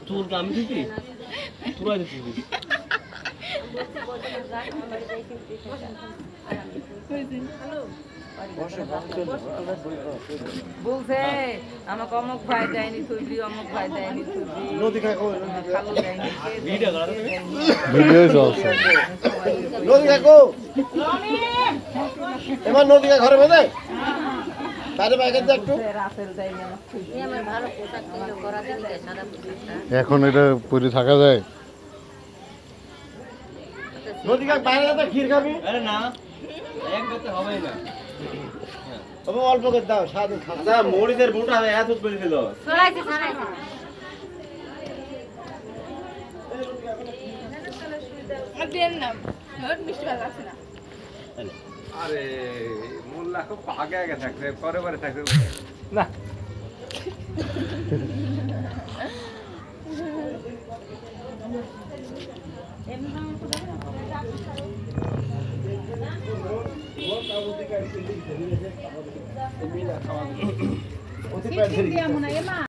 তোর গ্রাম থেকে তোরা দিছিস বলছে আমাকে অমুক ভাই দেয়নি তুই অমুক ভাই দেয়নি তুই খালু দেয়নি ভিডিও চলছে নদী কাকু এবার নদীকে ঘরে বেঁধে তারে বাইকে যা একটু রাসেল দেয়নি আমার ভালো পোশাক ছিল করা দিলে সারা এখন এটা পরে থাকা যায় নদী কাক বাইরে যা ক্ষীর খাবি আরে না এক বেতে হবেই না তবে অল্প করে দাও সারাদিন খাবো আচ্ছা মরিদের বুটা এত করে দিল ছড়াইছে ছড়াইছে আরে মোল্লা খুব আগে আগে থাকছে পরে পরে থাকছে না অতি পেট